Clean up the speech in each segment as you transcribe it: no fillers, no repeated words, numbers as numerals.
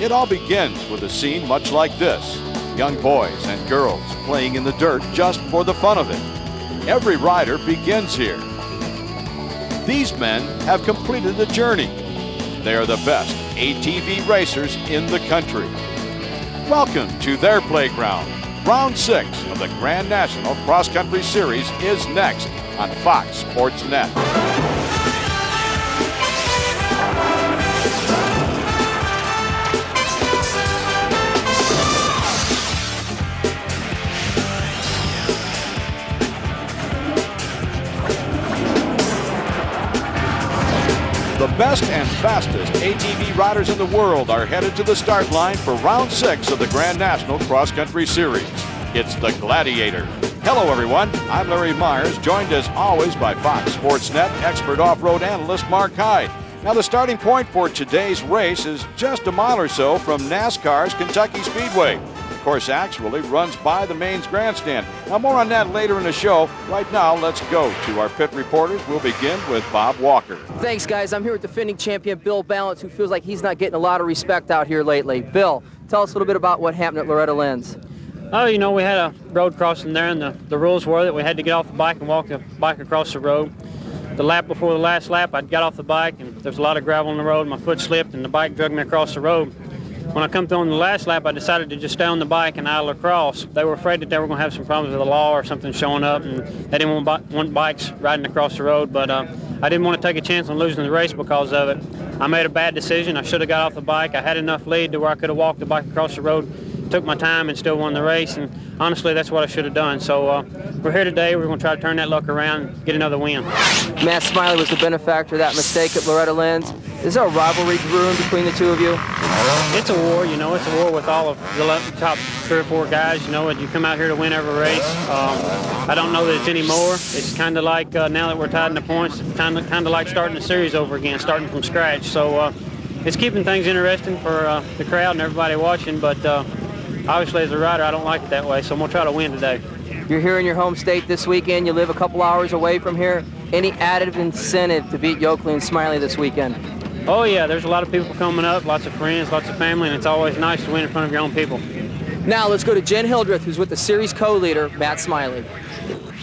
It all begins with a scene much like this. Young boys and girls playing in the dirt just for the fun of it. Every rider begins here. These men have completed the journey. They are the best ATV racers in the country. Welcome to their playground. Round 6 of the Grand National Cross Country Series is next on Fox Sports Net. The best and fastest ATV riders in the world are headed to the start line for round 6 of the Grand National Cross Country Series. It's the Gladiator. Hello everyone, I'm Larry Myers, joined as always by Fox Sports Net expert off-road analyst Mark Hyde. Now the starting point for today's race is just a mile or so from NASCAR's Kentucky Speedway. Of course, actually runs by the mains grandstand. Now more on that later in the show. Right now, let's go to our pit reporters. We'll begin with Bob Walker. Thanks, guys. I'm here with defending champion Bill Ballance, who feels like he's not getting a lot of respect out here lately. Bill, tell us a little bit about what happened at Loretta Lynn's. Oh, you know, we had a road crossing there, and the rules were that we had to get off the bike and walk the bike across the road. The lap before the last lap, I got off the bike, and there's a lot of gravel on the road. My foot slipped, and the bike dragged me across the road. When I come through on the last lap, I decided to just stay on the bike and idle across. They were afraid that they were going to have some problems with the law or something showing up, and they didn't want bikes riding across the road. But I didn't want to take a chance on losing the race because of it. I made a bad decision. I should have got off the bike. I had enough lead to where I could have walked the bike across the road, took my time, and still won the race. And honestly, that's what I should have done. So we're here today. We're going to try to turn that luck around and get another win. Matt Smiley was the benefactor of that mistake at Loretta Lynn's. Is there a rivalry brewing between the two of you? It's a war, you know. It's a war with all of the top 3 or 4 guys, you know, and you come out here to win every race. I don't know that it's any more. It's kind of like now that we're tied in the points, it's kind of like starting the series over again, starting from scratch. So it's keeping things interesting for the crowd and everybody watching, but obviously as a rider, I don't like it that way, so I'm going to try to win today. You're here in your home state this weekend. You live a couple hours away from here. Any added incentive to beat YOKLEY and SMILEY this weekend? Oh yeah, there's a lot of people coming up, lots of friends, lots of family, and it's always nice to win in front of your own people. Now let's go to Jen Hildreth, who's with the series co-leader, Matt Smiley.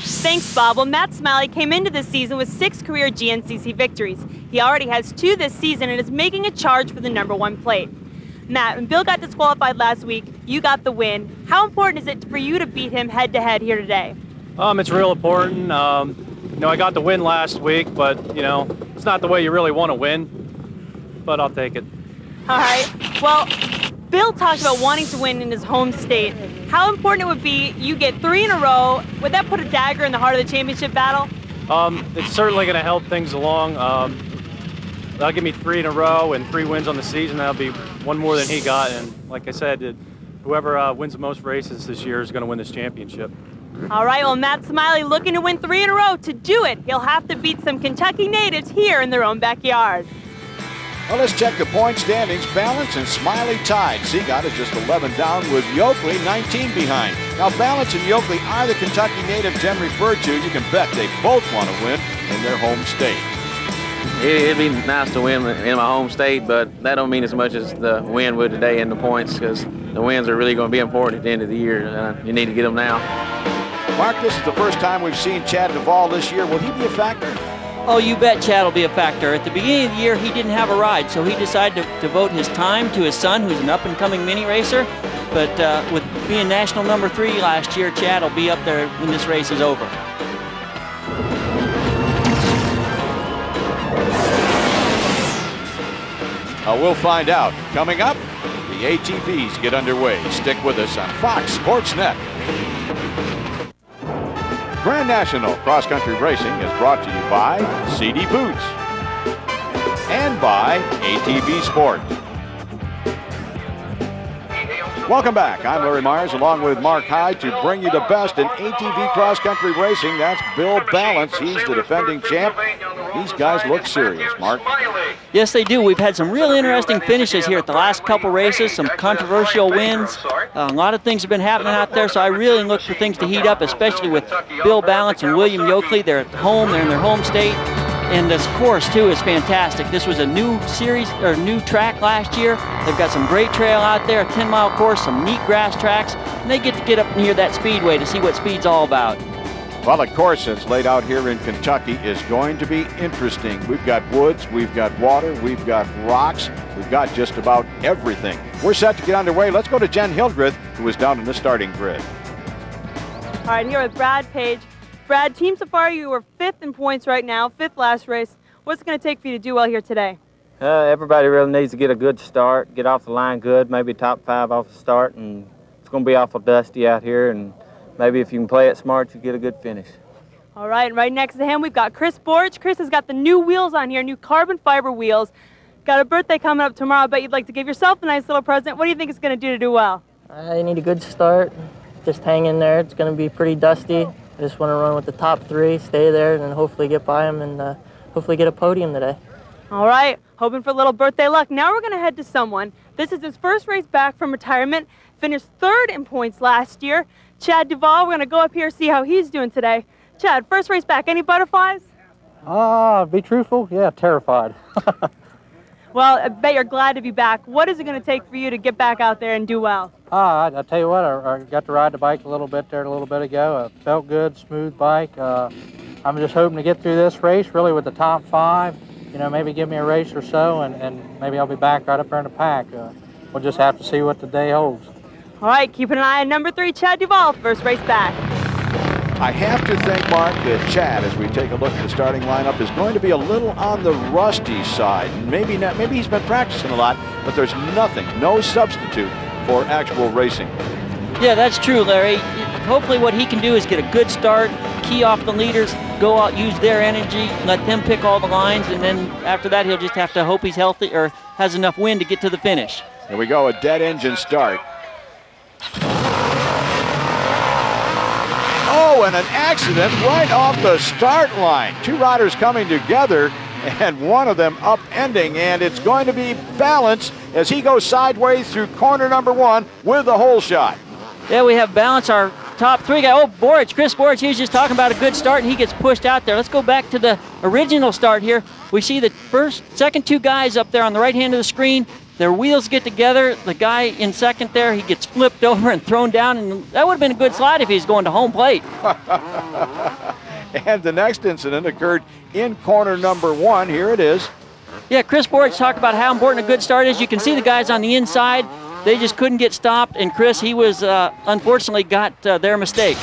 Thanks, Bob. Well, Matt Smiley came into this season with 6 career GNCC victories. He already has 2 this season and is making a charge for the #1 plate. Matt, when Bill got disqualified last week, you got the win. How important is it for you to beat him head-to-head here today? It's real important. You know, I got the win last week, but, you know, it's not the way you really want to win, but I'll take it. All right. Well, Bill talked about wanting to win in his home state. How important it would be you get 3 in a row. Would that put a dagger in the heart of the championship battle? It's certainly going to help things along. That'll give me 3 in a row and 3 wins on the season. That'll be 1 more than he got. And like I said, whoever wins the most races this year is going to win this championship. All right, well, Matt Smiley looking to win 3 in a row. To do it, he'll have to beat some Kentucky natives here in their own backyard. Well, let's check the point standings. Balance and Smiley tied. SEEGOTT is just 11 down with YOKLEY 19 behind. Now, Balance and YOKLEY are the Kentucky natives Jen referred to. You can bet they both want to win in their home state. It'd be nice to win in my home state, but that don't mean as much as the win would today in the points, because the wins are really going to be important at the end of the year. You need to get them now. Mark, this is the first time we've seen Chad DUVALL this year. Will he be a factor? Oh, you bet Chad will be a factor. At the beginning of the year, he didn't have a ride, so he decided to devote his time to his son, who's an up-and-coming mini racer. But with being national #3 last year, Chad will be up there when this race is over. We'll find out. Coming up, the ATVs get underway. Stick with us on Fox Sports Net. Grand National Cross Country Racing is brought to you by CD Boots and by ATV Sport. Welcome back. I'm Larry Myers along with Mark Hyde to bring you the best in ATV cross country racing. That's Bill Ballance. He's the defending champ. These guys look serious, Mark. Yes, they do. We've had some real interesting finishes here at the last couple races, some controversial wins. A lot of things have been happening out there, so I really look for things to heat up, especially with Bill Ballance and William YOKLEY. They're at home. They're in their home state. And this course too is fantastic. This was a new series or new track last year. They've got some great trail out there, a 10-mile course, some neat grass tracks, and they get to get up near that speedway to see what speed's all about. Well, the course that's laid out here in Kentucky is going to be interesting. We've got woods, we've got water, we've got rocks, we've got just about everything. We're set to get underway. Let's go to Jen Hildreth, who is down in the starting grid. All right, here with Brad Page. Brad, Team Safari, you were 5th in points right now, 5th last race. What's it going to take for you to do well here today? Everybody really needs to get a good start, get off the line good, maybe top 5 off the start, and it's going to be awful dusty out here, and maybe if you can play it smart, you get a good finish. All right, and right next to him, we've got Chris Borch. Chris has got the new wheels on here, new carbon fiber wheels. Got a birthday coming up tomorrow. I bet you'd like to give yourself a nice little present. What do you think it's going to do well? I need a good start. Just hang in there. It's going to be pretty dusty. I just want to run with the top 3, stay there, and then hopefully get by him and hopefully get a podium today. All right, hoping for a little birthday luck. Now we're going to head to someone. This is his first race back from retirement. Finished 3rd in points last year. Chad DUVALL, we're going to go up here see how he's doing today. Chad, first race back, any butterflies? Be truthful, yeah, terrified. Well, I bet you're glad to be back. What is it going to take for you to get back out there and do well? I tell you what, I got to ride the bike a little bit ago. Felt good, smooth bike. I'm just hoping to get through this race really with the top 5. You know, maybe give me a race or so, and maybe I'll be back right up there in the pack. We'll just have to see what the day holds. All right, keeping an eye on number 3, Chad DUVALL, first race back. I have to think, Mark, that Chad, as we take a look at the starting lineup, is going to be a little on the rusty side. Maybe not. Maybe he's been practicing a lot, but there's nothing, no substitute for actual racing. Yeah, that's true, Larry. Hopefully what he can do is get a good start, key off the leaders, go out, use their energy, let them pick all the lines, and then after that he'll just have to hope he's healthy or has enough wind to get to the finish. Here we go, a dead engine start. Oh, and an accident right off the start line. 2 riders coming together and one of them upending, and it's going to be Balance as he goes sideways through corner number 1 with the hole shot. Yeah, we have Balance, our top 3 guy. Oh, Borch, Chris Borch, he was just talking about a good start, and he gets pushed out there. Let's go back to the original start here. We see the second 2 guys up there on the right hand of the screen. Their wheels get together. The guy in second there, he gets flipped over and thrown down, and that would have been a good slide if he's going to home plate. And the next incident occurred in corner number 1. Here it is. Yeah, Chris Borch talked about how important a good start is. You can see the guys on the inside. They just couldn't get stopped, and Chris, he was unfortunately got their mistake.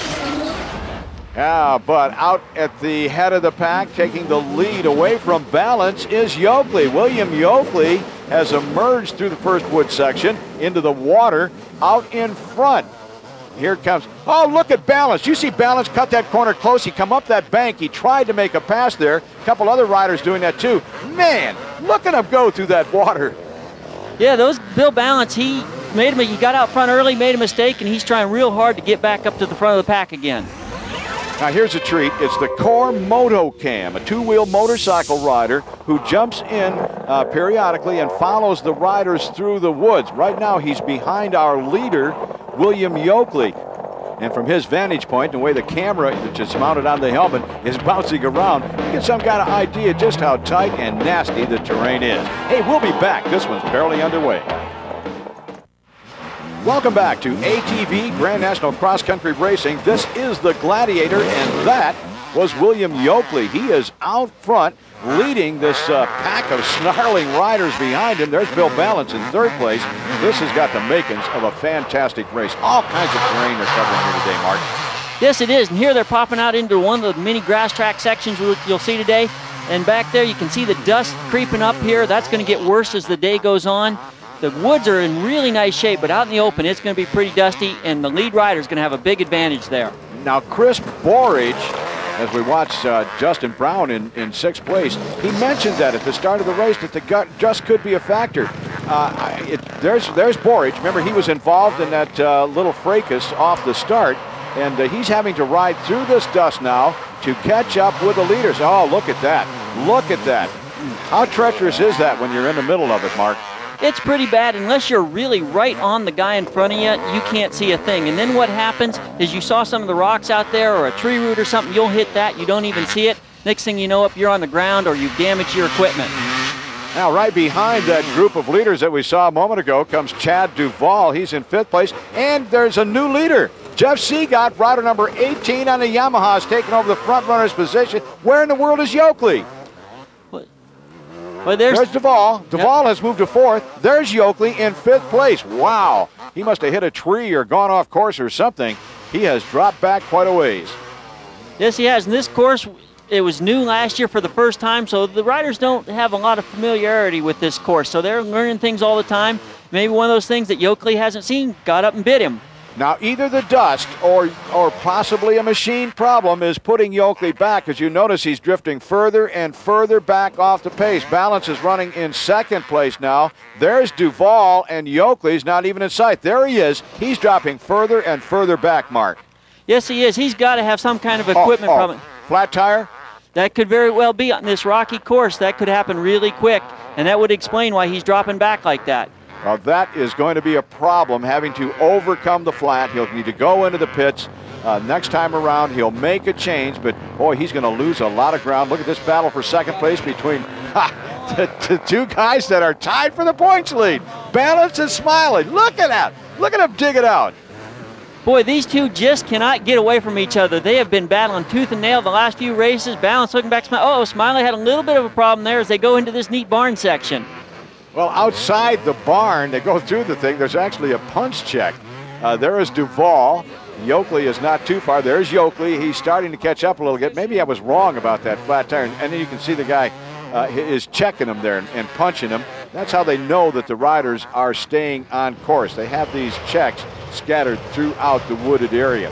Yeah, but out at the head of the pack, taking the lead away from Balance is YOKLEY. William YOKLEY has emerged through the first wood section into the water out in front. Here comes, oh, look at Balance. You see Balance cut that corner close. He come up that bank. He tried to make a pass there. A couple other riders doing that too. Man, look at him go through that water. Yeah, Bill Balance, he got out front early, made a mistake, and he's trying real hard to get back up to the front of the pack again. Now here's a treat. It's the Core Moto Cam, a 2-wheel motorcycle rider who jumps in periodically and follows the riders through the woods. Right now he's behind our leader, William YOKLEY. And from his vantage point, the way the camera, which is mounted on the helmet, is bouncing around, you get some kind of idea just how tight and nasty the terrain is. Hey, we'll be back. This one's barely underway. Welcome back to ATV Grand National Cross Country Racing. This is the Gladiator, and that was William YOKLEY. He is out front leading this pack of snarling riders behind him. There's Bill Balance in 3rd place. This has got the makings of a fantastic race. All kinds of terrain they're covering here today, Mark. Yes, it is, and here they're popping out into one of the mini grass track sections you'll see today. And back there you can see the dust creeping up here. That's going to get worse as the day goes on. The woods are in really nice shape, but out in the open, it's going to be pretty dusty, and the lead rider is going to have a big advantage there. Now, Chris Borch, as we watch Justin Brown in 6th place, he mentioned that at the start of the race that the gut just could be a factor. There's Borch. Remember, he was involved in that little fracas off the start, and he's having to ride through this dust now to catch up with the leaders. Oh, look at that. Look at that. How treacherous is that when you're in the middle of it, Mark? It's pretty bad. Unless you're really right on the guy in front of you, you can't see a thing. And then what happens is you saw some of the rocks out there or a tree root or something, you'll hit that, you don't even see it. Next thing you know, up you're on the ground or you've damaged your equipment. Now, right behind that group of leaders that we saw a moment ago comes Chad DUVALL. He's in 5th place, and there's a new leader. Jeff SEEGOTT, rider number 18 on the Yamaha, is taking over the front runner's position. Where in the world is YOKLEY? Well, there's DUVALL. DUVALL has moved to 4th. There's YOKLEY in 5th place. Wow. He must have hit a tree or gone off course or something. He has dropped back quite a ways. Yes, he has. And this course, it was new last year for the first time, so the riders don't have a lot of familiarity with this course. So they're learning things all the time. Maybe one of those things that YOKLEY hasn't seen got up and bit him. Now, either the dust or possibly a machine problem is putting YOKLEY back. As you notice, he's drifting further and further back off the pace. Balance is running in 2nd place now. There's DUVALL, and YOKLEY's not even in sight. There he is. He's dropping further and further back, Mark. Yes, he is. He's got to have some kind of equipment problem. Flat tire? That could very well be on this rocky course. That could happen really quick, and that would explain why he's dropping back like that. Well, that is going to be a problem, having to overcome the flat. He'll need to go into the pits. Next time around, he'll make a change, but boy, he's going to lose a lot of ground. Look at this battle for 2nd place between the two guys that are tied for the points lead. Balance and SMILEY. Look at that. Look at him dig it out. Boy, these two just cannot get away from each other. They have been battling tooth and nail the last few races. Balance looking back. Oh, SMILEY had a little bit of a problem there as they go into this neat barn section. Well, outside the barn, they go through the thing. There's actually a punch check. There is DUVALL. YOKLEY is not too far. There's YOKLEY. He's starting to catch up a little bit. Maybe I was wrong about that flat tire. And then you can see the guy is checking him there and punching him. That's how they know that the riders are staying on course. They have these checks scattered throughout the wooded area.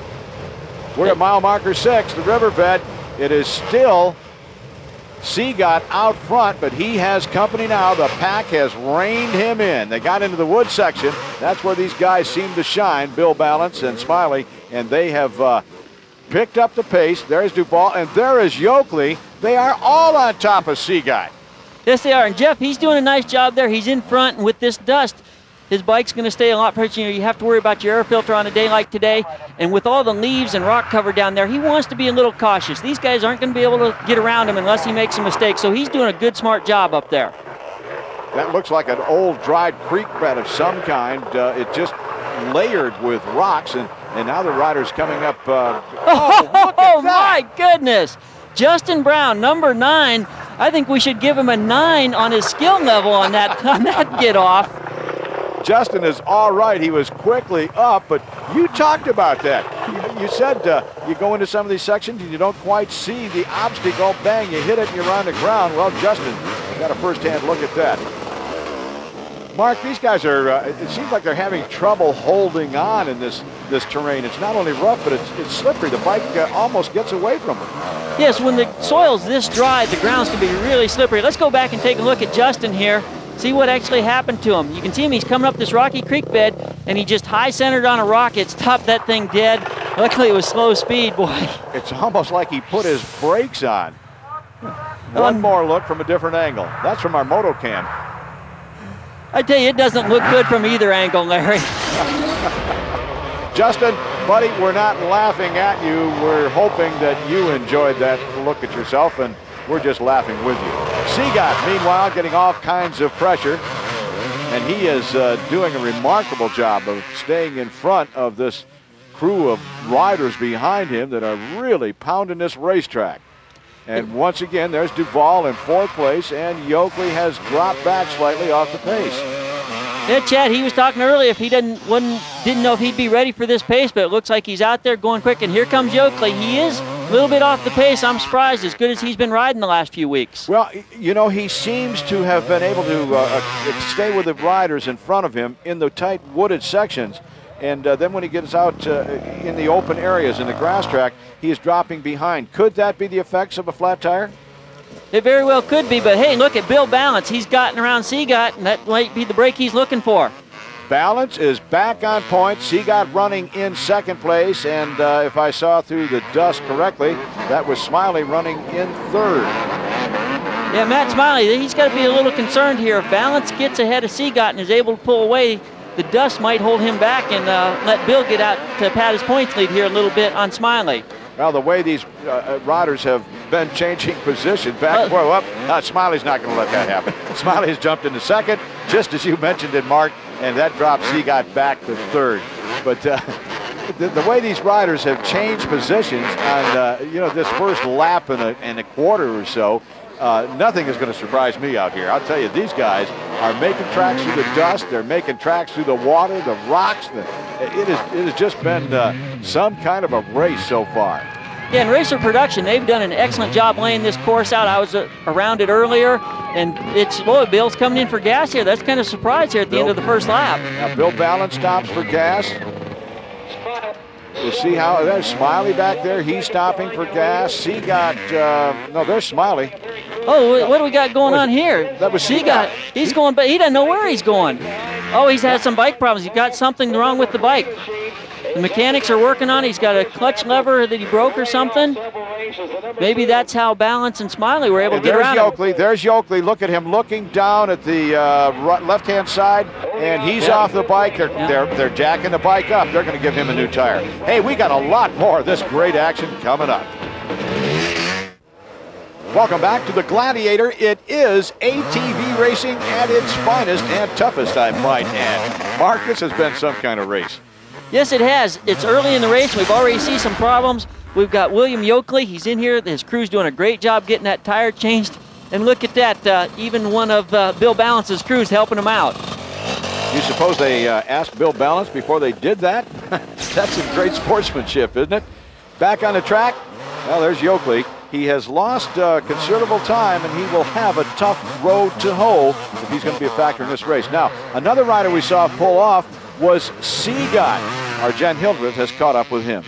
We're at mile marker 6, the riverbed. It is still SEEGOTT out front, but he has company now. The pack has reined him in. They got into the wood section. That's where these guys seem to shine, Bill Balance and SMILEY, and they have picked up the pace. There's DUVALL, and there is YOKLEY. They are all on top of SEEGOTT. Yes, they are. And Jeff, he's doing a nice job there. He's in front, and with this dust, his bike's going to stay a lot pressure. You have to worry about your air filter on a day like today. And with all the leaves and rock cover down there, he wants to be a little cautious. These guys aren't going to be able to get around him unless he makes a mistake. So he's doing a good, smart job up there. That looks like an old dried creek bed of some kind. It just layered with rocks, and now the rider's coming up. Oh, my goodness. Justin Brown, number 9. I think we should give him a 9 on his skill level on that get off. Justin is all right. He was quickly up, but you talked about that. You said you go into some of these sections and you don't quite see the obstacle. Bang, you hit it and you're on the ground. Well, Justin got a first-hand look at that. Mark, these guys are, it seems like they're having trouble holding on in this terrain. It's not only rough, but it's slippery. The bike almost gets away from them. Yes, when the soil's this dry, the grounds can be really slippery. Let's go back and take a look at Justin here. See what actually happened to him. You can see him, he's coming up this rocky creek bed, and he just high-centered on a rock. It stopped that thing dead. Luckily, it was slow speed, boy. It's almost like he put his brakes on. One more look from a different angle. That's from our moto cam. I tell you, it doesn't look good from either angle, Larry. Justin, buddy, we're not laughing at you. We're hoping that you enjoyed that look at yourself, and we're just laughing with you. SEEGOTT, meanwhile, getting all kinds of pressure, and he is doing a remarkable job of staying in front of this crew of riders behind him that are really pounding this racetrack. And once again, there's DUVALL in 4th place, and YOKLEY has dropped back slightly off the pace. Yeah, Chad, he was talking earlier if he didn't know if he'd be ready for this pace, but it looks like he's out there going quick, and here comes YOKLEY. He is a little bit off the pace. I'm surprised, as good as he's been riding the last few weeks. Well, you know, he seems to have been able to stay with the riders in front of him in the tight wooded sections. And then when he gets out in the open areas in the grass track, he is dropping behind. Could that be the effects of a flat tire? It very well could be, but hey, look at Bill Balance. He's gotten around SEEGOTT, and that might be the break he's looking for. Balance is back on point. SEEGOTT running in 2nd place, and if I saw through the dust correctly, that was SMILEY running in 3rd. Yeah, Matt SMILEY, he's got to be a little concerned here. If Balance gets ahead of SEEGOTT and is able to pull away, the dust might hold him back and let Bill get out to pad his points lead here a little bit on SMILEY. Well, the way these riders have been changing position back and forth. Smiley's not going to let that happen. Smiley has jumped into second, just as you mentioned it, Mark, and that drops SEEGOTT back to third. But the way these riders have changed positions on this first lap in a quarter or so, nothing is going to surprise me out here. I'll tell you, these guys are making tracks through the dust. They're making tracks through the water, the rocks. It has just been some kind of a race so far. Yeah, in Racer Production, they've done an excellent job laying this course out. I was around it earlier, and Bill's coming in for gas here. That's kind of a surprise here at the end of the first lap. Now Bill Ballance stops for gas. We'll see how, there's Smiley back there. He's stopping for gas. SEEGOTT, no, there's Smiley. Oh, what do we got going on here? That was SEEGOTT. He's going, but he doesn't know where he's going. Oh, he's had some bike problems. He's got something wrong with the bike. The mechanics are working on it. He's got a clutch lever that he broke or something. Maybe that's how Ballance and Smiley were able to get around YOKLEY. There's YOKLEY. Look at him looking down at the left-hand side, and he's off the bike. They're jacking the bike up. They're going to give him a new tire. Hey, we got a lot more of this great action coming up. Welcome back to the Gladiator. It is ATV racing at its finest and toughest, I might add. Mark, this has been some kind of race. Yes, it has. It's early in the race. We've already seen some problems. We've got William YOKLEY. He's in here. His crew's doing a great job getting that tire changed. And look at that. Even one of Bill Ballance's crews helping him out. You suppose they asked Bill Ballance before they did that? That's some great sportsmanship, isn't it? Back on the track. Well, there's YOKLEY. He has lost considerable time, and he will have a tough road to hoe if he's going to be a factor in this race. Now, another rider we saw pull off was SEEGOTT. Our Jen Hildreth has caught up with him.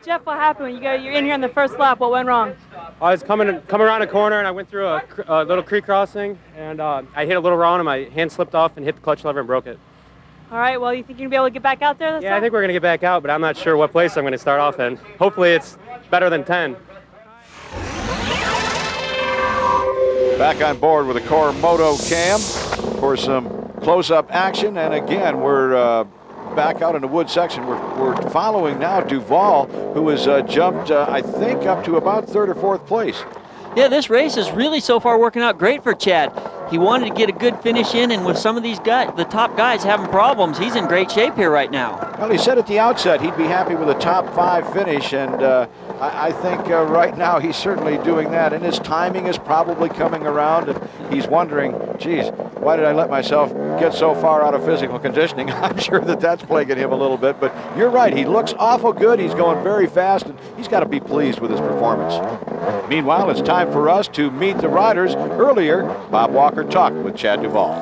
Jeff, what happened when you're in here on the first lap? What went wrong? I was coming around a corner, and I went through a little creek crossing, and I hit a little wrong, and my hand slipped off and hit the clutch lever and broke it. All right, well, you think you're going to be able to get back out there this time? I think we're going to get back out, but I'm not sure what place I'm going to start off in. Hopefully it's better than 10. Back on board with a Core Moto cam for some close-up action, and again, we're back out in the wood section. We're following now DUVALL, who has jumped, I think, up to about 3rd or 4th place. Yeah, this race is really so far working out great for Chad. He wanted to get a good finish in, and with some of these guys, the top guys having problems, he's in great shape here right now. Well, he said at the outset he'd be happy with a top 5 finish, and I think right now he's certainly doing that, and his timing is probably coming around, and he's wondering, geez, why did I let myself get so far out of physical conditioning? I'm sure that that's plaguing him a little bit, but you're right, he looks awful good. He's going very fast, and he's got to be pleased with his performance. Meanwhile, it's time for us to meet the riders. Earlier, Bob Walker talked with Chad DUVALL.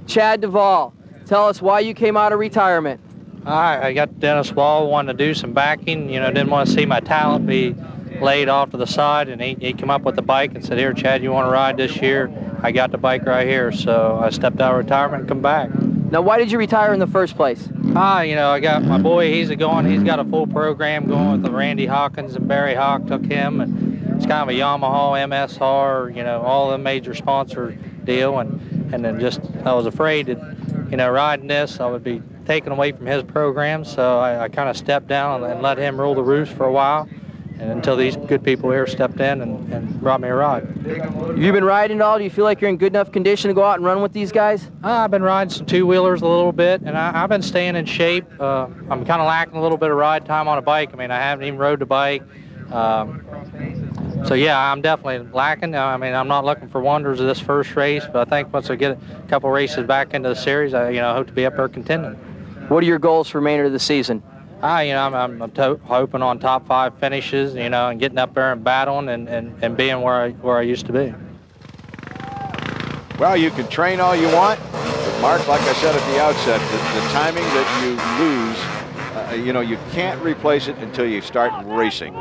Chad DUVALL, tell us why you came out of retirement. I got Dennis Wall, wanted to do some backing, didn't want to see my talent be laid off to the side, and he came up with the bike and said, here, Chad, you want to ride this year? I got the bike right here, so I stepped out of retirement and come back. Now, why did you retire in the first place? I got my boy, he's got a full program going with Randy Hawkins, and Barry Hawk took him, and it's kind of a Yamaha, MSR, all the major sponsor deal, and then just, I was afraid that, riding this, I would be taken away from his program, so I kind of stepped down and let him rule the roost for a while, and until these good people here stepped in and brought me a ride. You've been riding at all? Do you feel like you're in good enough condition to go out and run with these guys? I've been riding some two-wheelers a little bit, and I've been staying in shape. I'm kind of lacking a little bit of ride time on a bike. I haven't even rode the bike. So yeah, I'm definitely lacking. I'm not looking for wonders of this first race, but I think once I get a couple races back into the series, I hope to be up there contending. What are your goals for the remainder of the season? I'm hoping on top 5 finishes, and getting up there and battling and being where I used to be. Well, you can train all you want, but Mark, like I said at the outset, the timing that you lose, you can't replace it until you start racing.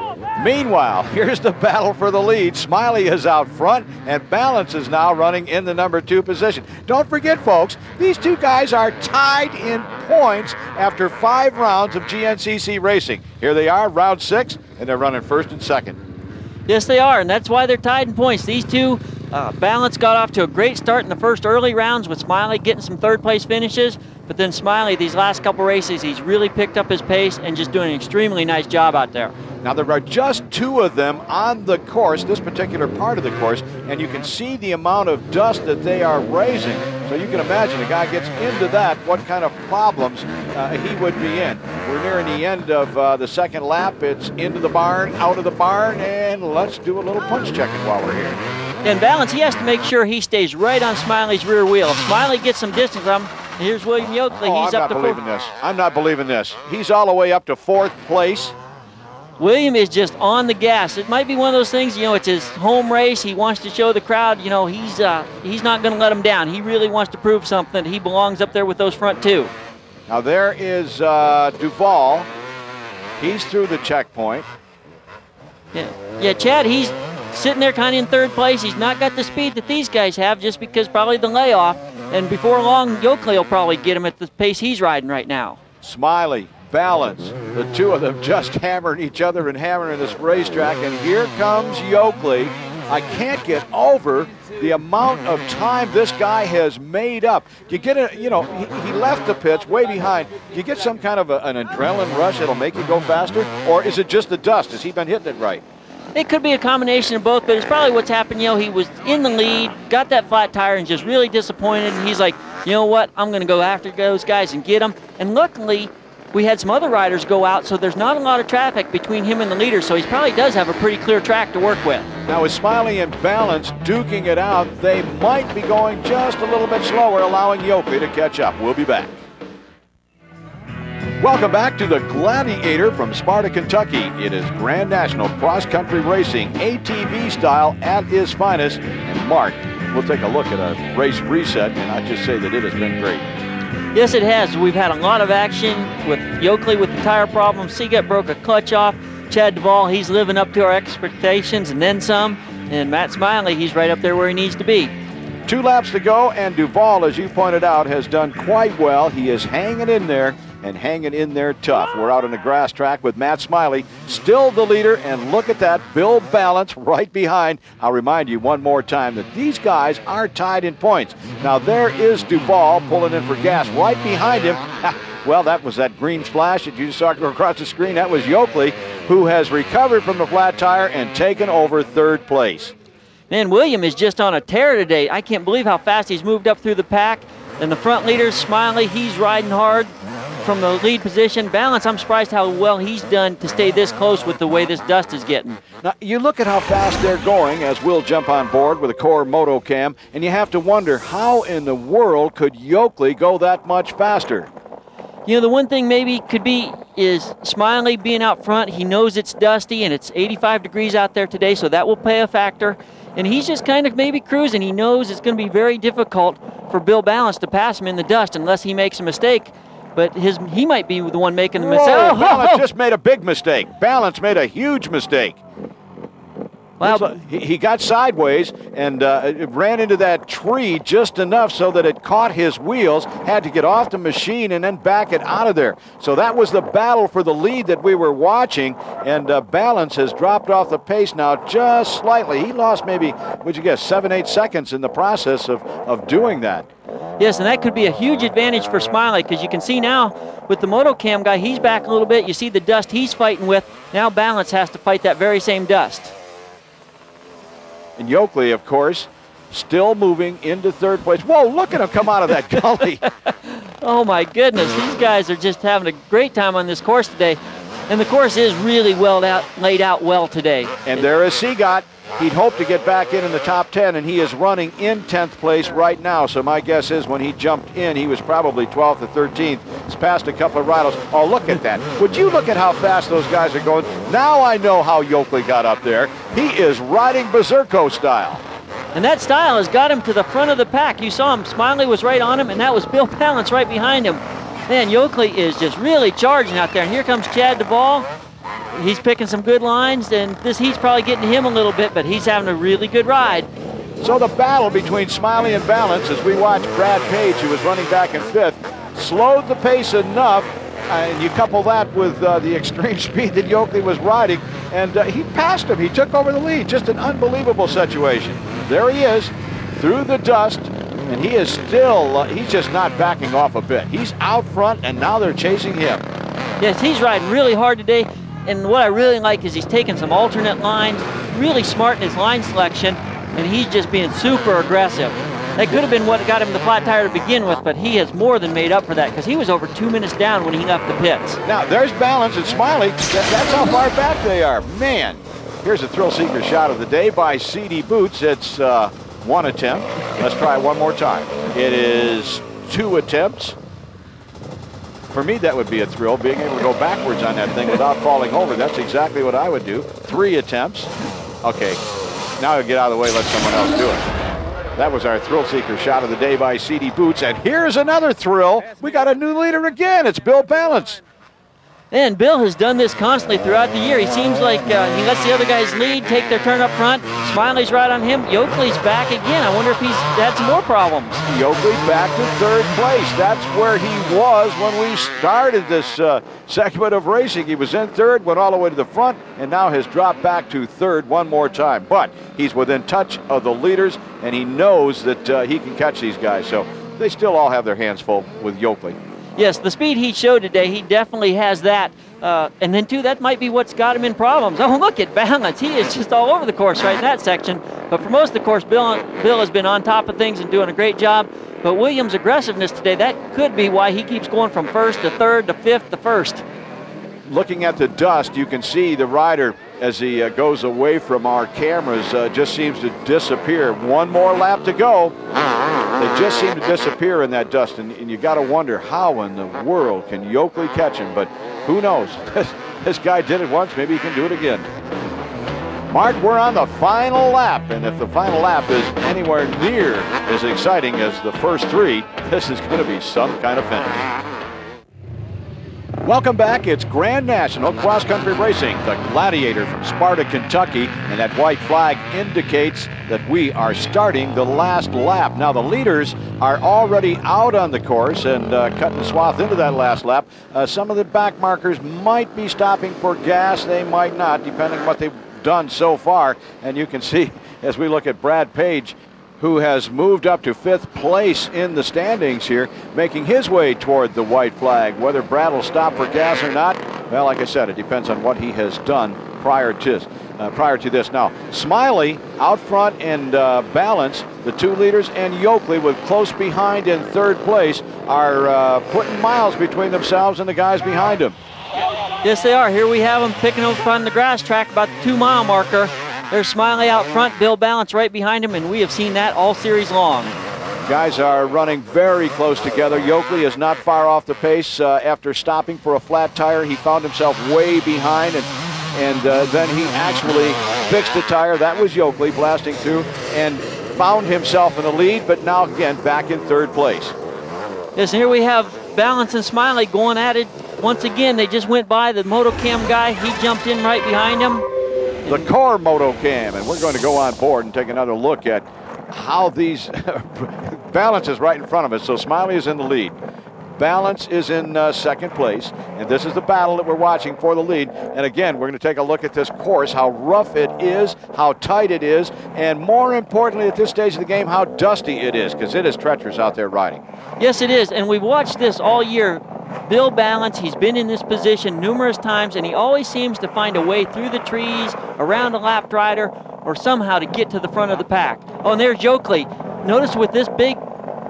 Meanwhile, here's the battle for the lead. Smiley is out front, and Ballance is now running in the number 2 position. Don't forget, folks, these two guys are tied in points after 5 rounds of GNCC racing. Here they are, round 6, and they're running 1st and 2nd. Yes, they are, and that's why they're tied in points. These two Balance got off to a great start in the first early rounds with Smiley getting some third place finishes, but then Smiley, these last couple races, he's really picked up his pace and just doing an extremely nice job out there. Now there are just 2 of them on the course, this particular part of the course, and you can see the amount of dust that they are raising. So you can imagine a guy gets into that, what kind of problems he would be in. We're nearing the end of the second lap. It's into the barn, out of the barn, and let's do a little punch checking while we're here. In Balance, he has to make sure he stays right on Smiley's rear wheel. If Smiley gets some distance from him, here's William Yokley. He's up to 4th. I'm not believing this. I'm not believing this. He's all the way up to 4th place. William is just on the gas. It might be one of those things, you know, it's his home race. He wants to show the crowd, you know, he's not going to let him down. He really wants to prove something. He belongs up there with those front 2. Now there is DUVALL. He's through the checkpoint. Yeah, Chad, he's sitting there kind of in 3rd place. He's not got the speed that these guys have just because probably the layoff. And before long, Yokley will probably get him at the pace he's riding right now. Smiley, Balance, the 2 of them just hammering each other and hammering this racetrack. And here comes Yokley. I can't get over the amount of time this guy has made up. You get a, you know, he left the pits way behind. You get some kind of an adrenaline rush that'll make you go faster, or is it just the dust? Has he been hitting it right? It could be a combination of both, but it's probably what's happened. You know, he was in the lead, got that flat tire, and just really disappointed. And he's like, you know what? I'm going to go after those guys and get them. And luckily, we had some other riders go out, so there's not a lot of traffic between him and the leader, so he probably does have a pretty clear track to work with. Now with Smiley and Balance duking it out, they might be going just a little bit slower, allowing Yokley to catch up. We'll be back. Welcome back to the Gladiator from Sparta, Kentucky. It is Grand National Cross Country Racing, ATV style at its finest. And Mark, we'll take a look at a race reset, and I just say that it has been great. Yes, it has. We've had a lot of action with Yokley with the tire problem. SEEGOTT broke a clutch off. Chad DUVALL, he's living up to our expectations and then some. And Matt Smiley, he's right up there where he needs to be. 2 laps to go, and DUVALL, as you pointed out, has done quite well. He is hanging in there and hanging in there tough. We're out on the grass track with Matt Smiley, still the leader, and look at that, Bill Balance right behind. I'll remind you one more time that these guys are tied in points. Now there is DUVALL pulling in for gas right behind him. Well, that was that green flash that you just saw go across the screen. That was Yokley, who has recovered from the flat tire and taken over 3rd place. Man, William is just on a tear today. I can't believe how fast he's moved up through the pack. And the front leader, Smiley, he's riding hard from the lead position. Balance, I'm surprised how well he's done to stay this close with the way this dust is getting. Now, you look at how fast they're going as we'll jump on board with a Core Moto Cam, and you have to wonder, how in the world could Yokley go that much faster? You know, the one thing maybe could be is Smiley being out front. He knows it's dusty and it's 85 degrees out there today, so that will play a factor. And he's just kind of maybe cruising. He knows it's going to be very difficult for Bill Balance to pass him in the dust unless he makes a mistake. But he might be the one making the mistake. Oh, Balance just made a big mistake. Balance made a huge mistake. Well, he got sideways and ran into that tree just enough so that it caught his wheels, had to get off the machine and then back it out of there. So that was the battle for the lead that we were watching, and Balance has dropped off the pace now just slightly. He lost maybe, what'd you guess, 7-8 seconds in the process of doing that. Yes, and that could be a huge advantage for Smiley, because you can see now with the Motocam guy, he's back a little bit. You see the dust he's fighting with. Now Balance has to fight that very same dust. And Yokley, of course, still moving into 3rd place. Whoa, look at him come out of that gully. Oh, my goodness. These guys are just having a great time on this course today. And the course is really laid out well today. And there is SEEGOTT. He'd hoped to get back in the top 10, and he is running in 10th place right now. So my guess is when he jumped in, he was probably 12th or 13th. He's passed a couple of rivals. Oh, look at that. Would you look at how fast those guys are going? Now I know how Yokley got up there. He is riding Berserko style. And that style has got him to the front of the pack. You saw him. Smiley was right on him, and that was Bill Balance right behind him. Man, Yokley is just really charging out there. And here comes Chad DUVALL. He's picking some good lines, and this heat's probably getting to him a little bit, but he's having a really good ride. So the battle between Smiley and Balance, as we watch Brad Page, who was running back in 5th, slowed the pace enough, and you couple that with the extreme speed that Yokley was riding, and he passed him. He took over the lead. Just an unbelievable situation. there he is, through the dust, and he is still, he's just not backing off a bit. He's out front, and now they're chasing him. Yes, he's riding really hard today, and what I really like is he's taking some alternate lines, really smart in his line selection, and he's just being super aggressive. That could have been what got him the flat tire to begin with, but he has more than made up for that because he was over 2 minutes down when he left the pits. Now, there's Balance and Smiley. That's how far back they are. Man, here's a thrill-seeker shot of the day by CD Boots. It's one attempt. Let's try one more time. It is 2 attempts. For me, that would be a thrill, being able to go backwards on that thing without falling over. That's exactly what I would do. 3 attempts. Okay, now I'll get out of the way, let someone else do it. That was our thrill-seeker shot of the day by CD Boots. And here's another thrill. We got a new leader again. It's Bill Balance. And Bill has done this constantly throughout the year. He seems like he lets the other guys lead, take their turn up front. Smiley's right on him. Yokley's back again. I wonder if he's had some more problems. Yokley back to 3rd place. That's where he was when we started this segment of racing. He was in 3rd, went all the way to the front, and now has dropped back to 3rd one more time. But he's within touch of the leaders, and he knows that he can catch these guys. So they still all have their hands full with Yokley. Yes, the speed he showed today, he definitely has that. And then, too, that might be what's got him in problems. Oh, look at Balance. He is just all over the course right in that section. But for most of the course, Bill has been on top of things and doing a great job. But Williams' aggressiveness today, that could be why he keeps going from 1st to 3rd to 5th to 1st. Looking at the dust, you can see the rider, as he goes away from our cameras, just seems to disappear. One more lap to go. They just seem to disappear in that dust, and you got to wonder how in the world can Yokley catch him, but who knows? This guy did it once, maybe he can do it again. Mark, we're on the final lap, and if the final lap is anywhere near as exciting as the first 3, this is going to be some kind of finish. Welcome back. It's Grand National Cross Country Racing, the Gladiator from Sparta, Kentucky, and that white flag indicates that we are starting the last lap. Now, the leaders are already out on the course and cutting the swath into that last lap. Some of the back markers might be stopping for gas. They might not, depending on what they've done so far. And you can see, as we look at Brad Page, who has moved up to 5th place in the standings here, making his way toward the white flag. Whether Brad will stop for gas or not, well, like I said, it depends on what he has done prior to this. Now, Smiley out front and Balance, the 2 leaders, and Yokley with close behind in 3rd place are putting miles between themselves and the guys behind them. Yes, they are. Here we have them picking up on the grass track about the 2-mile marker. There's Smiley out front, Bill Balance right behind him, and we have seen that all series long. Guys are running very close together. Yokley is not far off the pace. After stopping for a flat tire, he found himself way behind, and then he actually fixed the tire. That was Yokley blasting through and found himself in the lead, but now again back in 3rd place. Yes, here we have Balance and Smiley going at it. Once again, they just went by the Motocam guy. He jumped in right behind him. The core Motocam, and we're going to go on board and take another look at how these Balance is right in front of us. So Smiley is in the lead. Balance is in 2nd place, and this is the battle that we're watching for the lead. And again, we're going to take a look at this course, how rough it is, how tight it is, and more importantly at this stage of the game, how dusty it is, because it is treacherous out there riding. Yes, it is, and we've watched this all year. Bill Balance, he's been in this position numerous times, and he always seems to find a way through the trees, around a lapped rider, or somehow to get to the front of the pack. Oh, and there's Yokley. Notice with this big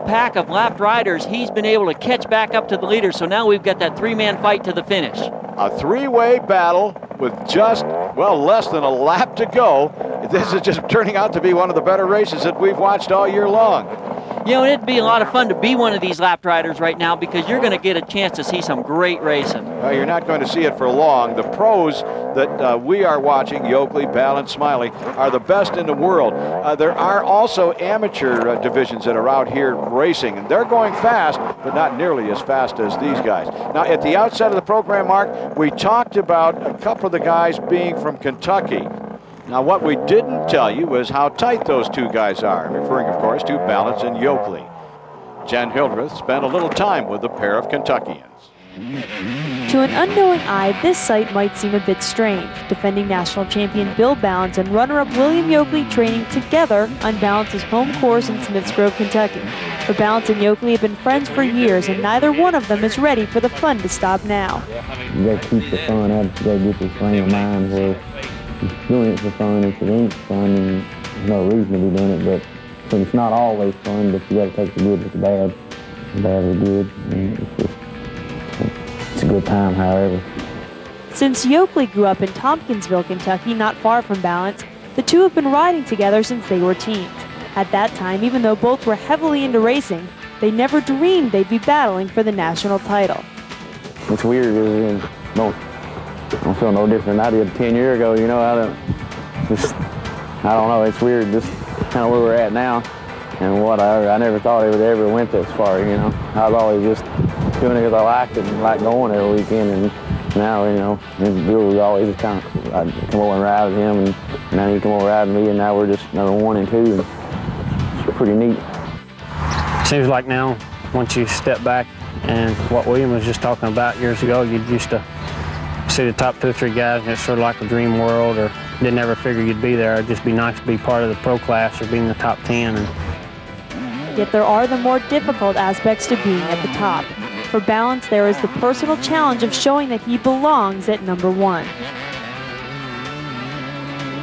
pack of lapped riders, he's been able to catch back up to the leader, so now we've got that 3-man fight to the finish. A 3-way battle with just, well, less than a lap to go. This is just turning out to be one of the better races that we've watched all year long. You know, it'd be a lot of fun to be one of these lapped riders right now because you're going to get a chance to see some great racing. Well, you're not going to see it for long. The pros that we are watching, Yokley, Balance, Smiley, are the best in the world. There are also amateur divisions that are out here racing, and they're going fast, but not nearly as fast as these guys. Now, at the outset of the program, Mark, we talked about a couple of the guys being from Kentucky. Now, what we didn't tell you was how tight those 2 guys are, referring, of course, to Balance and Yokley. Jen Hildreth spent a little time with the pair of Kentuckians. To an unknowing eye, this sight might seem a bit strange. Defending national champion Bill Ballance and runner-up William Yokley training together on Ballance's home course in Smiths Grove, Kentucky. But Ballance and Yokley have been friends for years, and neither one of them is ready for the fun to stop now. You gotta keep the fun out, you gotta get this frame of mind where you're doing it for fun. If it ain't fun, then there's no reason to be doing it, but so it's not always fun, but you gotta take the good with the bad. The bad with the good, and it's a good time, however. Since Yokley grew up in Tompkinsville, Kentucky, not far from Ballance, the two have been riding together since they were teens. At that time, even though both were heavily into racing, they never dreamed they'd be battling for the national title. It's weird, I don't feel no different than I did 10 years ago, you know. I don't know, it's weird, just kind of where we're at now. And I never thought it would ever went this far, you know. I was always just doing it because I liked it and liked going every weekend. And now, you know, Bill was always kind of, I'd come over and ride with him, and now he'd come over and ride with me, and now we're just number 1 and 2, and it's pretty neat. Seems like now, once you step back, and what William was just talking about years ago, you used to see the top 2 or 3 guys, and it's sort of like a dream world, or didn't ever figure you'd be there. It'd just be nice to be part of the pro class or be in the top 10. Yet there are the more difficult aspects to being at the top. For Ballance, there is the personal challenge of showing that he belongs at number 1.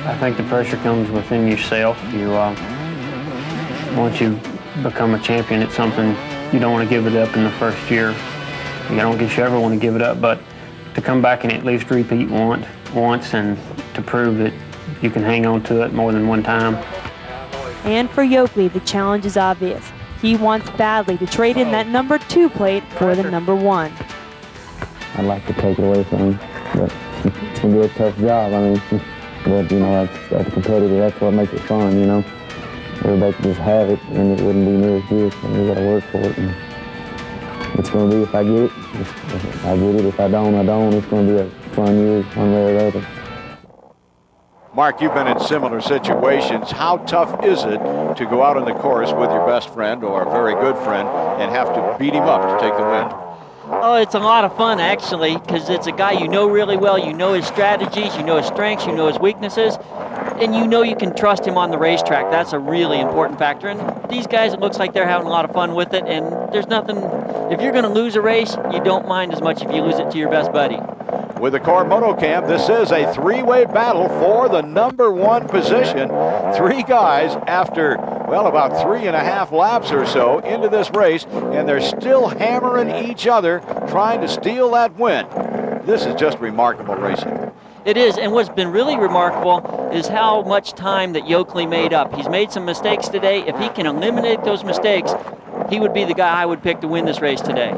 I think the pressure comes within yourself. Once you become a champion, it's something you don't want to give it up in the first year. You don't guess you ever want to give it up, but to come back and at least repeat once and to prove that you can hang on to it more than one time. And for Yokley, the challenge is obvious. He wants badly to trade in that number 2 plate for the number 1. I'd like to take it away from him, but it's going to be a tough job. I mean, but, you know, that's competitive. That's what makes it fun, you know. Everybody could just have it, and it wouldn't be near as good, so we got to work for it. And it's going to be, if I get it, I get it. If I don't, I don't. It's going to be a fun year, one way or the other. Mark, you've been in similar situations. How tough is it to go out on the course with your best friend or a very good friend and have to beat him up to take the win? Oh, it's a lot of fun, actually, because it's a guy you know really well. You know his strategies, you know his strengths, you know his weaknesses, and you know you can trust him on the racetrack. That's a really important factor. And these guys, it looks like they're having a lot of fun with it, and there's nothing, if you're going to lose a race, you don't mind as much if you lose it to your best buddy. With the Core Motocam, this is a 3-way battle for the number 1 position. 3 guys after, well, about 3.5 laps or so into this race, and they're still hammering each other, trying to steal that win. This is just remarkable racing. It is, and what's been really remarkable is how much time that Yokley made up. He's made some mistakes today. If he can eliminate those mistakes, he would be the guy I would pick to win this race today.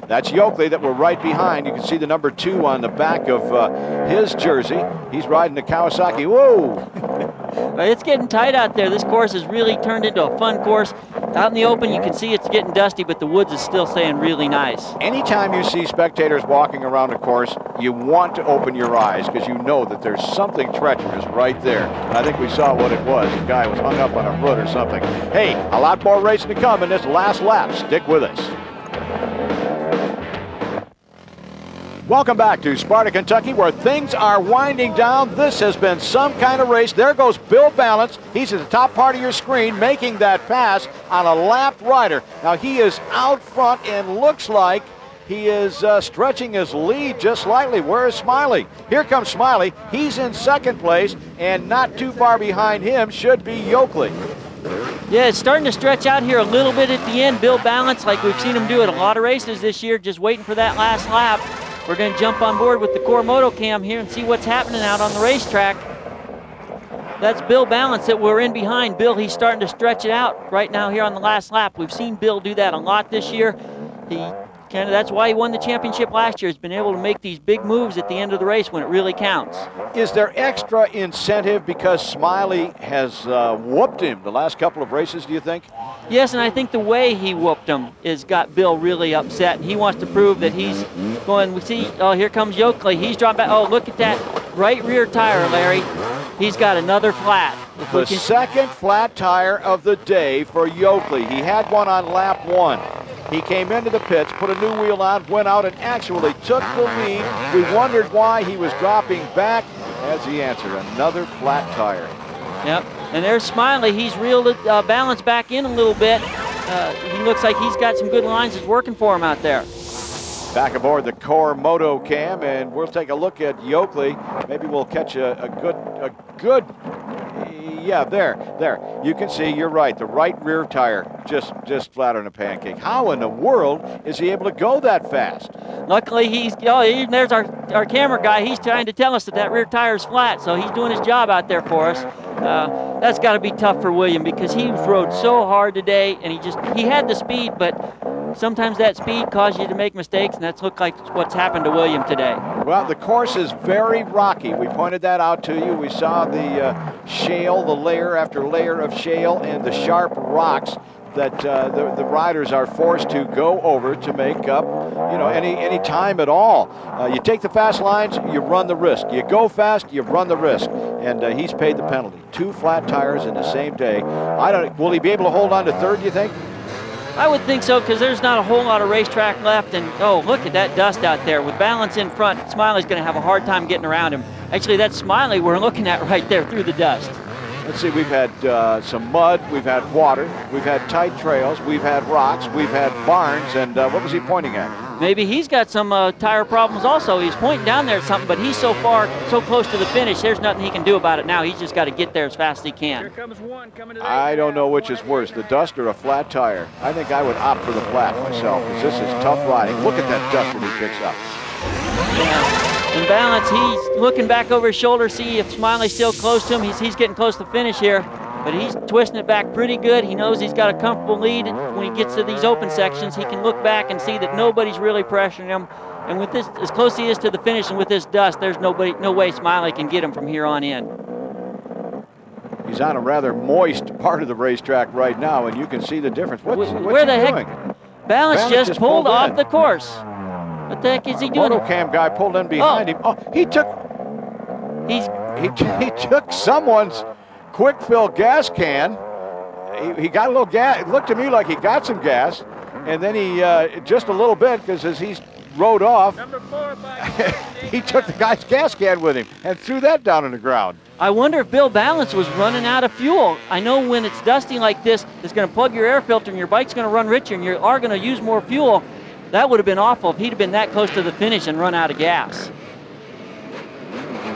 That's Yokley that we're right behind. You can see the number 2 on the back of his jersey. He's riding the Kawasaki. Whoa! It's getting tight out there. This course has really turned into a fun course. Out in the open, you can see it's getting dusty, but the woods is still staying really nice. Anytime you see spectators walking around a course, you want to open your eyes because you know that there's something treacherous right there. And I think we saw what it was. The guy was hung up on a root or something. Hey, a lot more racing to come in this last lap. Stick with us. Welcome back to Sparta, Kentucky, where things are winding down. This has been some kind of race. There goes Bill Ballance. He's at the top part of your screen making that pass on a lapped rider. Now he is out front and looks like he is stretching his lead just slightly. Where is SMILEY? Here comes SMILEY. He's in second place, and not too far behind him should be Yokley. Yeah, it's starting to stretch out here a little bit at the end. Bill Ballance, like we've seen him do at a lot of races this year, just waiting for that last lap. We're going to jump on board with the Core Motocam here and see what's happening out on the racetrack. That's Bill Ballance that we're in behind. Bill, he's starting to stretch it out right now here on the last lap. We've seen Bill do that a lot this year. That's why he won the championship last year. He's been able to make these big moves at the end of the race when it really counts. Is there extra incentive because SMILEY has whooped him the last couple of races, do you think? Yes, and I think the way he whooped him has got Bill really upset, and he wants to prove that he's going. We see, oh, here comes Yokley. He's dropped back. Oh, look at that right rear tire, Larry. He's got another flat. The second flat tire of the day for Yokley. He had one on lap 1. He came into the pits, put a new wheel on, went out and actually took the lead. We wondered why he was dropping back as he answered, another flat tire. Yep, and there's Smiley. He's reeled balance back in a little bit. He looks like he's got some good lines that's working for him out there. Back aboard the Core Moto Cam, and we'll take a look at Yokley. Maybe we'll catch a good, yeah, there. You can see, you're right, the right rear tire just flat on a pancake. How in the world is he able to go that fast? Luckily, there's our camera guy. He's trying to tell us that rear tire is flat, so he's doing his job out there for us. That's got to be tough for William because he rode so hard today, and he had the speed, but sometimes that speed causes you to make mistakes, and that's looked like what's happened to William today. Well, the course is very rocky. We pointed that out to you. We saw the shale, the layer after layer of shale, and the sharp rocks that the riders are forced to go over to make up, any time at all. You take the fast lines, you run the risk. You go fast, you run the risk. And he's paid the penalty. 2 flat tires in the same day. Will he be able to hold on to third, do you think? I would think so, because there's not a whole lot of racetrack left, and oh, look at that dust out there. With Balance in front, Smiley's going to have a hard time getting around him. Actually, that's Smiley we're looking at right there through the dust. Let's see, we've had some mud, we've had water, we've had tight trails, we've had rocks, we've had barns, and what was he pointing at? Maybe he's got some tire problems also. He's pointing down there at something, but he's so close to the finish, there's nothing he can do about it now. He's just got to get there as fast as he can. Here comes one coming to the I don't know which is worse, the dust or a flat tire. I think I would opt for the flat myself, because this is tough riding. Look at that dust that he picks up. Yeah. In Balance, he's looking back over his shoulder, see if Smiley's still close to him. He's getting close to the finish here, but he's twisting it back pretty good. He knows he's got a comfortable lead. When he gets to these open sections, he can look back and see that nobody's really pressuring him. And with this, as close as he is to the finish and with this dust, there's no way Smiley can get him from here on in. He's on a rather moist part of the racetrack right now, and you can see the difference. What's Where the he heck? doing? Balance just pulled off the course. What the heck is he doing? Motocam guy pulled in behind him. Oh, he took someone's quick fill gas can. He got a little gas. It looked to me like he got some gas, and then he just a little bit, because as he rode off, he took the guy's gas can with him and threw that down on the ground. I wonder if Bill Balance was running out of fuel. I know when it's dusty like this, it's going to plug your air filter and your bike's going to run richer and you are going to use more fuel. That would have been awful if he'd have been that close to the finish and run out of gas.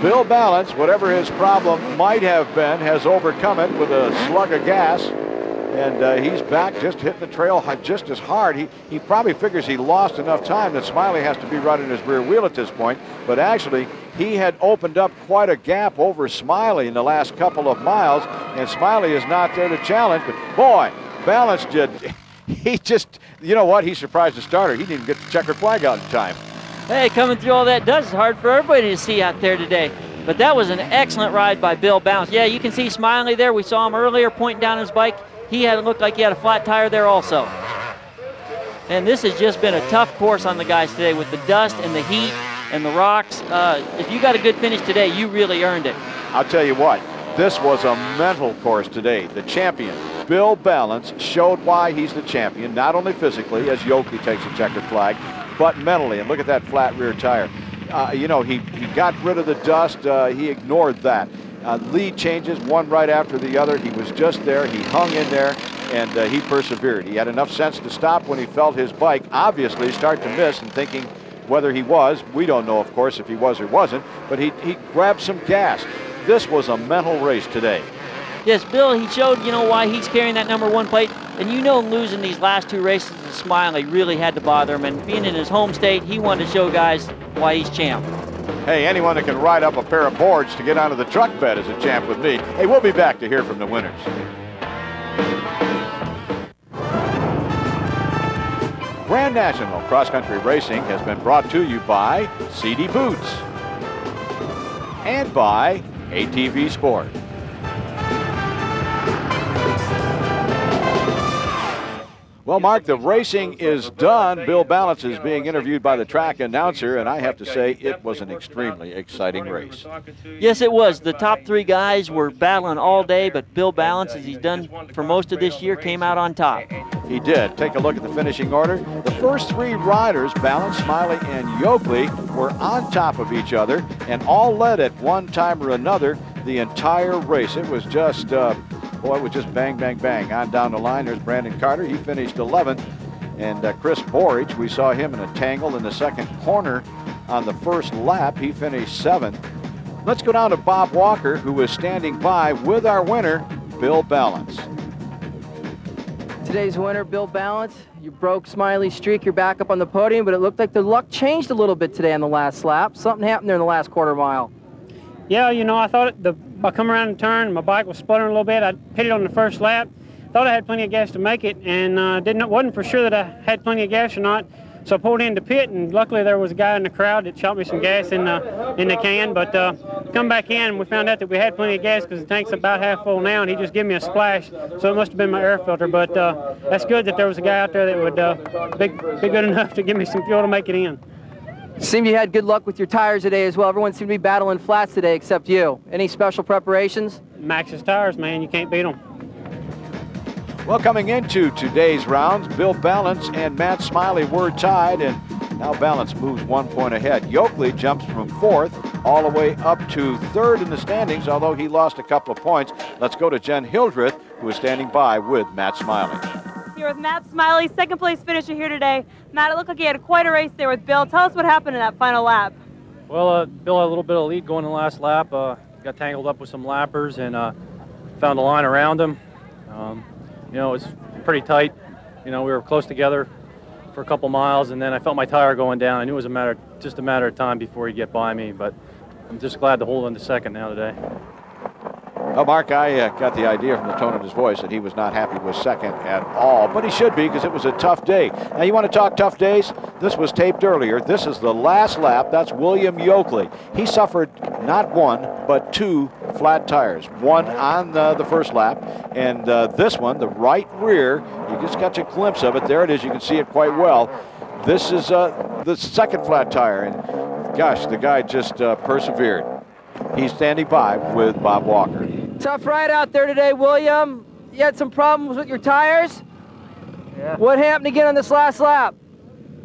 Bill Balance, whatever his problem might have been, has overcome it with a slug of gas. And he's back, just hitting the trail just as hard. He probably figures he lost enough time that Smiley has to be running his rear wheel at this point. But actually, he had opened up quite a gap over Smiley in the last couple of miles. And Smiley is not there to challenge. But boy, Balance he just, you know what? He's surprised the starter. He didn't even get the checkered flag out in time. Hey, coming through all that dust is hard for everybody to see out there today. But that was an excellent ride by Bill Balance. Yeah, you can see Smiley there. We saw him earlier pointing down his bike. It looked like he had a flat tire there also. And this has just been a tough course on the guys today with the dust and the heat and the rocks. If you got a good finish today, you really earned it. I'll tell you what, this was a mental course today. The champion, Bill Balance, showed why he's the champion, not only physically, as Yokley takes a checkered flag, but mentally. And look at that flat rear tire. He got rid of the dust. He ignored that. Lead changes, one right after the other. He was just there. He hung in there, and he persevered. He had enough sense to stop when he felt his bike obviously start to miss, and thinking whether he was, we don't know, of course, if he was or wasn't, but he grabbed some gas. This was a mental race today. Yes, Bill, he showed, why he's carrying that #1 plate. And losing these last 2 races to Smiley really had to bother him. And being in his home state, he wanted to show guys why he's champ. Hey, anyone that can ride up a pair of boards to get onto the truck bed is a champ with me. Hey, we'll be back to hear from the winners. Grand National Cross Country Racing has been brought to you by CD Boots and by ATV Sport. Well, Mark, the racing is done. Bill Balance is being interviewed by the track announcer, and I have to say it was an extremely exciting race. Yes, it was. The top 3 guys were battling all day, but Bill Balance, as he's done for most of this year, came out on top. He did. Take a look at the finishing order. The first three riders, Ballance, Smiley, and Yokley, were on top of each other and all led at one time or another the entire race. It was just, boy, it was just bang, bang, bang. On down the line, there's Brandon Carter. He finished 11th. And Chris Borich, we saw him in a tangle in the second corner on the first lap. He finished 7th. Let's go down to Bob Walker, who was standing by with our winner, Bill Ballance. Today's winner, Bill Ballance. You broke Smiley's streak. You're back up on the podium, but it looked like the luck changed a little bit today on the last lap. Something happened there in the last quarter mile. Yeah, you know, I thought I come around the turn, my bike was sputtering a little bit. I pitted on the first lap. Thought I had plenty of gas to make it, and wasn't for sure that I had plenty of gas or not. So I pulled into pit, and luckily there was a guy in the crowd that shot me some gas in the can. But come back in, and we found out that we had plenty of gas because the tank's about half full now, and he just gave me a splash. So it must have been my air filter. But that's good that there was a guy out there that would be good enough to give me some fuel to make it in. Seemed you had good luck with your tires today as well. Everyone seemed to be battling flats today except you. Any special preparations? Maxxis tires, man, you can't beat them. Well, coming into today's rounds, Bill Ballance and Matt Smiley were tied, and now Ballance moves 1 point ahead. Yokley jumps from 4th all the way up to 3rd in the standings, although he lost a couple of points. Let's go to Jen Hildreth, who is standing by with Matt Smiley. Here with Matt Smiley, second place finisher here today. Matt, it looked like you had quite a race there with Bill. Tell us what happened in that final lap. Well, Bill had a little bit of lead going in the last lap. Got tangled up with some lappers and found a line around him. You know, it was pretty tight. You know, we were close together for a couple miles, and then I felt my tire going down. I knew it was just a matter of time before he'd get by me, but I'm just glad to hold on to second now today. Well, Mark, I got the idea from the tone of his voice that he was not happy with second at all, but he should be because it was a tough day. Now, you want to talk tough days? This was taped earlier. This is the last lap. That's William Yokley. He suffered not one, but 2 flat tires. One on the first lap, and this one, the right rear, you just got a glimpse of it. There it is. You can see it quite well. This is the second flat tire, and gosh, the guy just persevered. He's standing by with Bob Walker. Tough ride out there today, William. You had some problems with your tires? Yeah. What happened again on this last lap?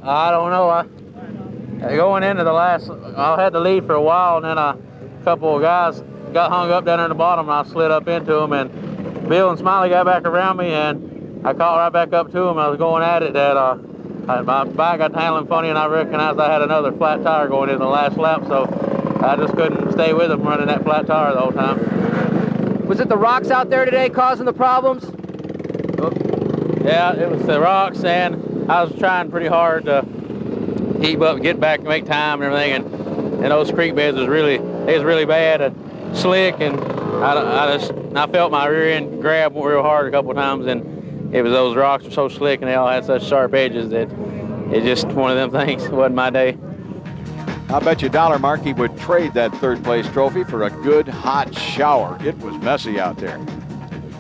I don't know. Going into the last, I had the lead for a while, and then a couple of guys got hung up down there in the bottom, and I slid up into them, and Bill and Smiley got back around me, and I caught right back up to them. I was going at it. My bike got handling funny, and I recognized I had another flat tire going in the last lap, so I just couldn't stay with them running that flat tire the whole time. Was it the rocks out there today causing the problems? Yeah, it was the rocks, and I was trying pretty hard to keep up, get back, make time and everything, and those creek beds was really bad and slick, and I felt my rear end grab real hard a couple of times, and it was those rocks were so slick and they all had such sharp edges that it's just one of them things. It wasn't my day. I bet you $1, Mark, he would trade that 3rd place trophy for a good hot shower. It was messy out there.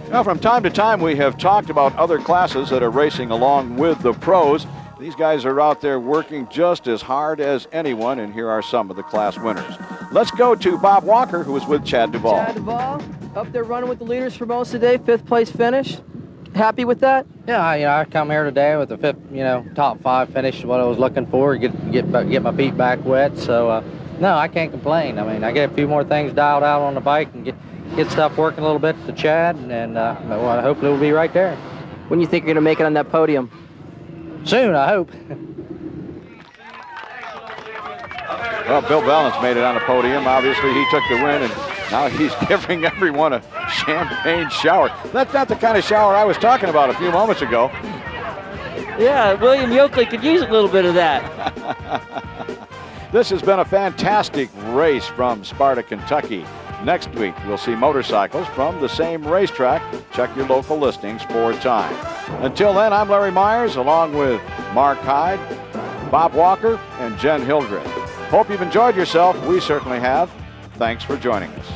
Now, from time to time, we have talked about other classes that are racing along with the pros. These guys are out there working just as hard as anyone, and here are some of the class winners. Let's go to Bob Walker, who was with Chad DUVALL. Chad DUVALL, up there running with the leaders for most of the day, 5th place finish. Happy with that? Yeah, I come here today with the 5th, top 5 finish, what I was looking for, get my feet back wet. So, no, I can't complain. I mean, I get a few more things dialed out on the bike and get stuff working a little bit to Chad, and well, hopefully we'll be right there. When do you think you're going to make it on that podium? Soon, I hope. Well, Bill Ballance made it on the podium. Obviously, he took the win, and now he's giving everyone a champagne shower. That's not the kind of shower I was talking about a few moments ago. Yeah, William Yokley could use a little bit of that. This has been a fantastic race from Sparta, Kentucky. Next week, we'll see motorcycles from the same racetrack. Check your local listings for time. Until then, I'm Larry Myers, along with Mark Hyde, Bob Walker, and Jen Hildreth. Hope you've enjoyed yourself. We certainly have. Thanks for joining us.